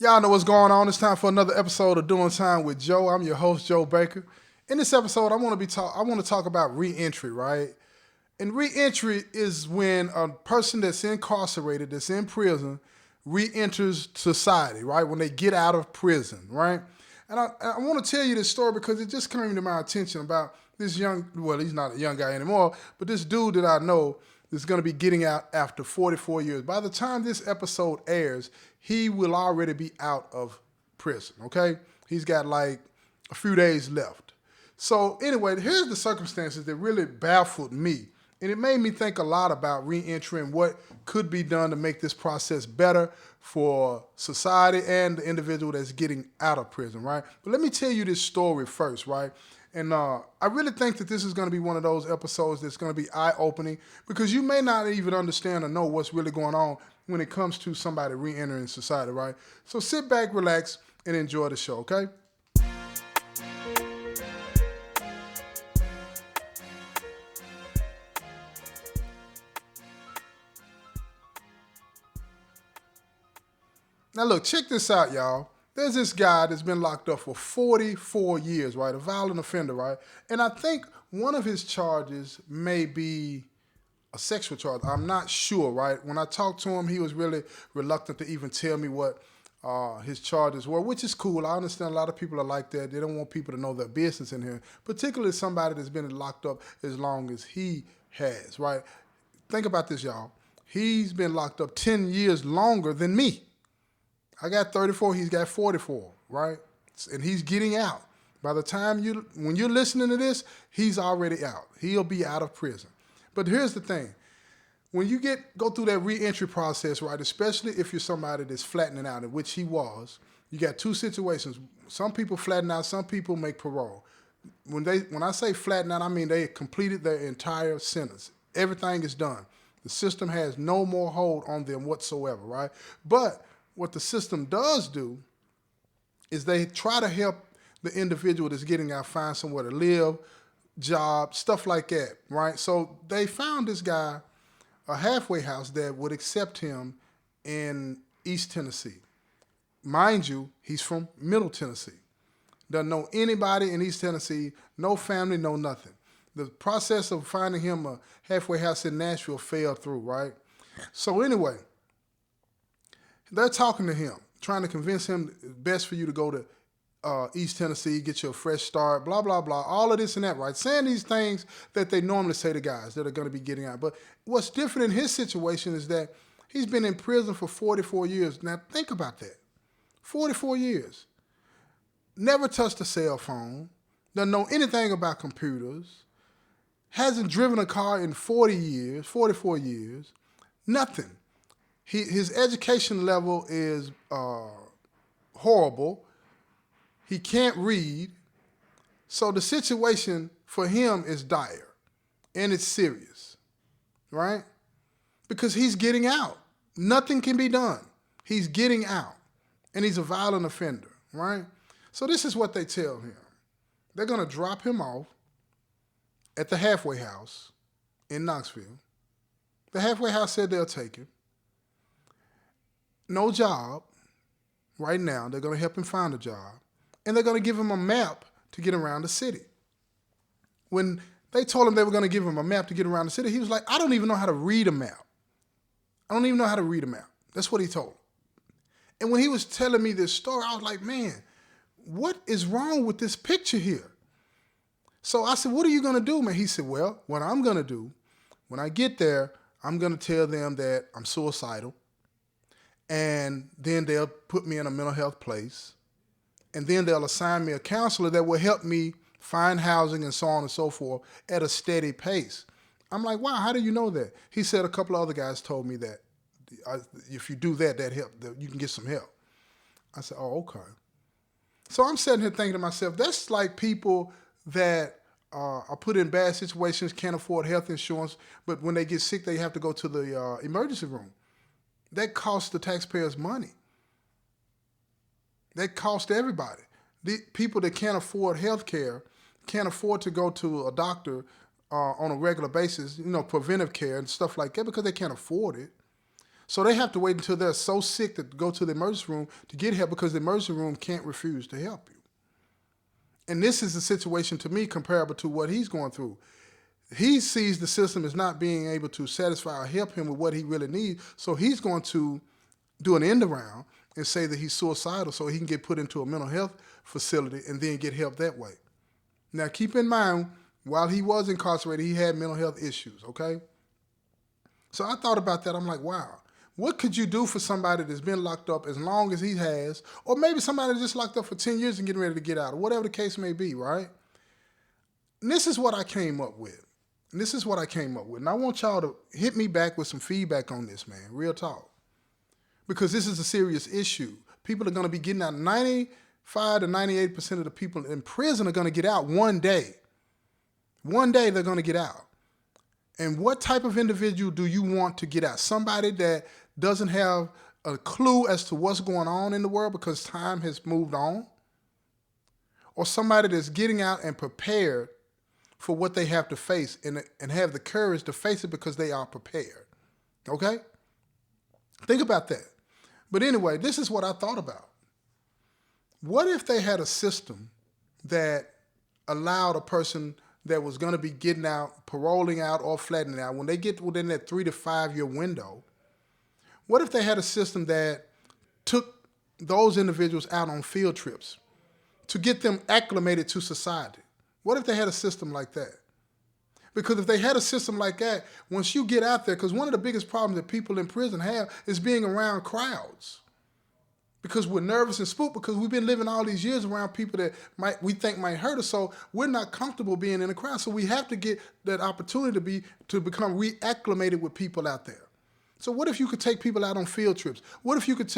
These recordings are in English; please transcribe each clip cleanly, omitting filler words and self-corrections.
Y'all know what's going on. It's time for another episode of Doing Time with Joe. I'm your host, Joe Baker. In this episode, I want to talk about reentry, right? And reentry is when a person that's incarcerated, that's in prison, reenters society, right? When they get out of prison, right? And I want to tell you this story because it just came to my attention about this he's not a young guy anymore, but this dude that I know is going to be getting out after 44 years. By the time this episode airs, he will already be out of prison, okay? He's got like a few days left. So anyway, here's the circumstances that really baffled me. And it made me think a lot about reentry and what could be done to make this process better for society and the individual that's getting out of prison, right? But let me tell you this story first, right? And I really think that this is going to be one of those episodes that's going to be eye-opening because you may not even understand or know what's really going on when it comes to somebody re-entering society, right? So sit back, relax, and enjoy the show, okay? Now look, check this out, y'all. There's this guy that's been locked up for 44 years, right? A violent offender, right? And I think one of his charges may be a sexual charge. I'm not sure, right? When I talked to him, he was really reluctant to even tell me what his charges were, which is cool. I understand a lot of people are like that. They don't want people to know their business in here, particularly somebody that's been locked up as long as he has, right? Think about this, y'all. He's been locked up 10 years longer than me. I got 34, he's got 44, right? And he's getting out. By the time when you're listening to this, he's already out. He'll be out of prison. But here's the thing. When you go through that reentry process, right, especially if you're somebody that's flattening out, in which he was, you got two situations. Some people flatten out, some people make parole. When I say flatten out, I mean they completed their entire sentence. Everything is done. The system has no more hold on them whatsoever, right? But what the system does do is they try to help the individual that's getting out find somewhere to live, job, stuff like that, right? So they found this guy a halfway house that would accept him in East Tennessee. Mind you, he's from Middle Tennessee. Doesn't know anybody in East Tennessee, no family, no nothing. The process of finding him a halfway house in Nashville fell through, right? So anyway, they're talking to him, trying to convince him it's best for you to go to East Tennessee, get you a fresh start, blah, blah, blah, all of this and that, right? Saying these things that they normally say to guys that are going to be getting out. But what's different in his situation is that he's been in prison for 44 years. Now, think about that. 44 years. Never touched a cell phone. Doesn't know anything about computers. Hasn't driven a car in 40 years, 44 years. Nothing. His education level is horrible. He can't read. So the situation for him is dire. And it's serious. Right? Because he's getting out. Nothing can be done. He's getting out. And he's a violent offender. Right? So this is what they tell him. They're going to drop him off at the halfway house in Knoxville. The halfway house said they'll take him. No job right now. They're going to help him find a job. And they're going to give him a map to get around the city. When they told him they were going to give him a map to get around the city, he was like, I don't even know how to read a map. I don't even know how to read a map. That's what he told him. And when he was telling me this story, I was like, man, what is wrong with this picture here? So I said, what are you going to do, man? He said, well, what I'm going to do, when I get there, I'm going to tell them that I'm suicidal. And then they'll put me in a mental health place. And then they'll assign me a counselor that will help me find housing and so on and so forth at a steady pace. I'm like, wow, how do you know that? He said a couple of other guys told me that if you do that help, you can get some help. I said, oh, okay. So I'm sitting here thinking to myself, that's like people that are put in bad situations, can't afford health insurance, but when they get sick, they have to go to the emergency room. That costs the taxpayers money. That costs everybody. The people that can't afford health care, can't afford to go to a doctor on a regular basis, preventive care and stuff like that because they can't afford it. So they have to wait until they're so sick to go to the emergency room to get help because the emergency room can't refuse to help you. And this is a situation to me comparable to what he's going through. He sees the system as not being able to satisfy or help him with what he really needs. So he's going to do an end around and say that he's suicidal so he can get put into a mental health facility and then get help that way. Now, keep in mind, while he was incarcerated, he had mental health issues, okay? So I thought about that. I'm like, wow, what could you do for somebody that's been locked up as long as he has, or maybe somebody just locked up for 10 years and getting ready to get out, or whatever the case may be, right? And this is what I came up with. And I want y'all to hit me back with some feedback on this, man, real talk. Because this is a serious issue. People are going to be getting out. 95 to 98% of the people in prison are going to get out one day. One day they're going to get out. And what type of individual do you want to get out? Somebody that doesn't have a clue as to what's going on in the world because time has moved on? Or somebody that's getting out and prepared for what they have to face and have the courage to face it because they are prepared. Okay? Think about that. But anyway, this is what I thought about. What if they had a system that allowed a person that was going to be getting out, paroling out, or flattening out, when they get within that 3 to 5 year window, what if they had a system that took those individuals out on field trips to get them acclimated to society? What if they had a system like that? Because if they had a system like that, once you get out there, because one of the biggest problems that people in prison have is being around crowds. Because we're nervous and spooked because we've been living all these years around people that we think might hurt us, so we're not comfortable being in a crowd. So we have to get that opportunity to become reacclimated with people out there. So what if you could take people out on field trips? What if you could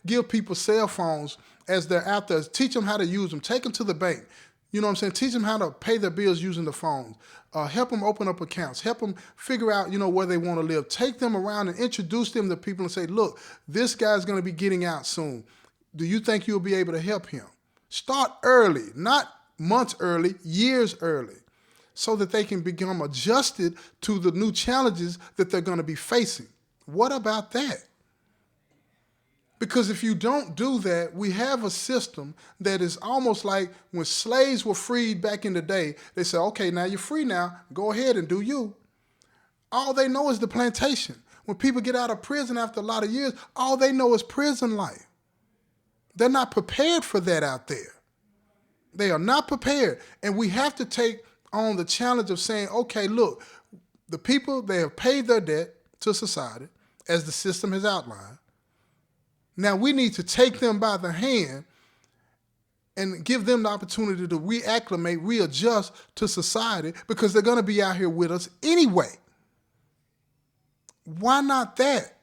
give people cell phones as they're out there, teach them how to use them, take them to the bank, you know what I'm saying? Teach them how to pay their bills using the phones. Help them open up accounts. Help them figure out, where they want to live. Take them around and introduce them to people and say, look, this guy's going to be getting out soon. Do you think you'll be able to help him? Start early, not months early, years early, so that they can become adjusted to the new challenges that they're going to be facing. What about that? Because if you don't do that, we have a system that is almost like when slaves were freed back in the day. They said, okay, now you're free now. Go ahead and do you. All they know is the plantation. When people get out of prison after a lot of years, all they know is prison life. They're not prepared for that out there. They are not prepared. And we have to take on the challenge of saying, okay, look, the people, they have paid their debt to society as the system has outlined. Now we need to take them by the hand and give them the opportunity to reacclimate, readjust to society because they're going to be out here with us anyway. Why not that?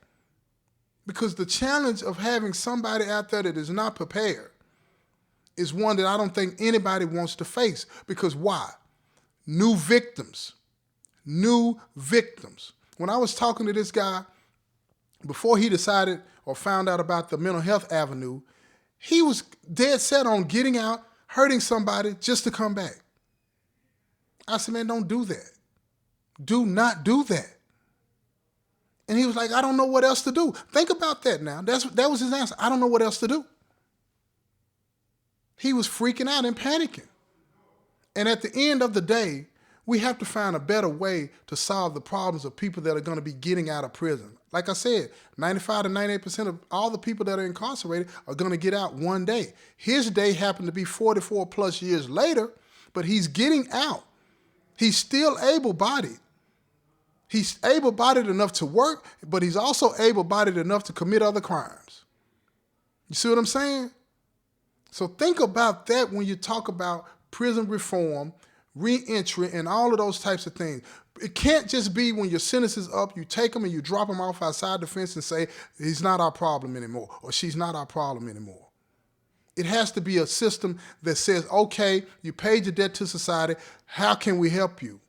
Because the challenge of having somebody out there that is not prepared is one that I don't think anybody wants to face. Because why? New victims. When I was talking to this guy, before he decided or found out about the mental health avenue, he was dead set on getting out, hurting somebody just to come back. I said, man, don't do that. Do not do that. And he was like, I don't know what else to do. Think about that now. That was his answer. I don't know what else to do. He was freaking out and panicking. And at the end of the day, we have to find a better way to solve the problems of people that are going to be getting out of prison. Like I said, 95 to 98% of all the people that are incarcerated are going to get out one day. His day happened to be 44 plus years later, but he's getting out. He's still able-bodied. He's able-bodied enough to work, but he's also able-bodied enough to commit other crimes. You see what I'm saying? So think about that when you talk about prison reform, re-entry, and all of those types of things. It can't just be when your sentence is up, you take them and you drop them off outside the fence and say, he's not our problem anymore, or she's not our problem anymore. It has to be a system that says, okay, you paid your debt to society, how can we help you?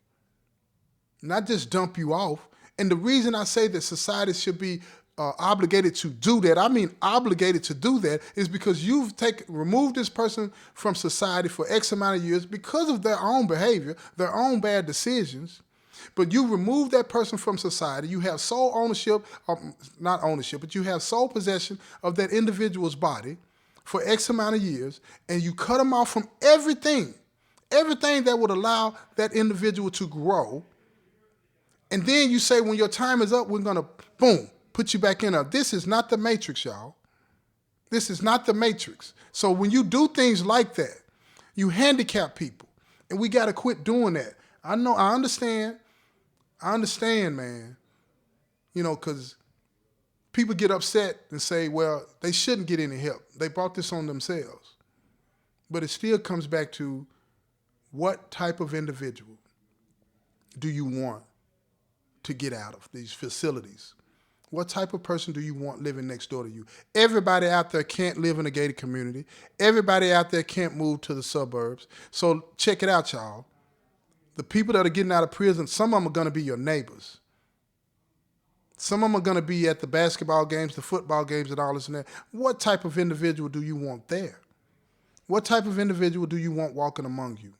Not just dump you off. And the reason I say that society should be obligated to do that, I mean obligated to do that, is because you've removed this person from society for X amount of years because of their own behavior, their own bad decisions. But you remove that person from society. You have sole ownership, not ownership, but you have sole possession of that individual's body for X amount of years, and you cut them off from everything that would allow that individual to grow. And then you say, when your time is up, we're going to, boom, put you back in there. This is not the Matrix, y'all. This is not the Matrix. So when you do things like that, you handicap people. And we got to quit doing that. I know, I understand, man. You know, because people get upset and say, well, they shouldn't get any help. They brought this on themselves. But it still comes back to, what type of individual do you want to get out of these facilities? What type of person do you want living next door to you? Everybody out there can't live in a gated community. Everybody out there can't move to the suburbs. So check it out, y'all. The people that are getting out of prison, some of them are going to be your neighbors. Some of them are going to be at the basketball games, the football games, and all this and that. What type of individual do you want there? What type of individual do you want walking among you?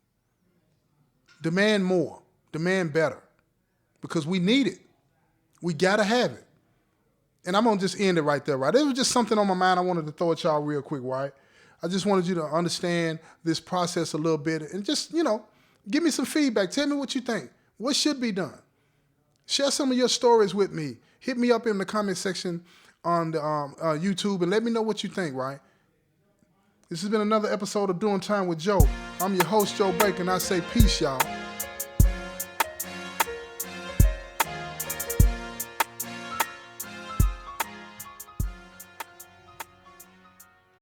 Demand more. Demand better. Because we need it. We got to have it. And I'm going to just end it right there, right? It was just something on my mind I wanted to throw at y'all real quick, right? I just wanted you to understand this process a little bit and just, you know, give me some feedback. Tell me what you think. What should be done? Share some of your stories with me. Hit me up in the comment section on the YouTube and let me know what you think, right? This has been another episode of Doing Time with Joe. I'm your host, Joe Baker, and I say peace, y'all.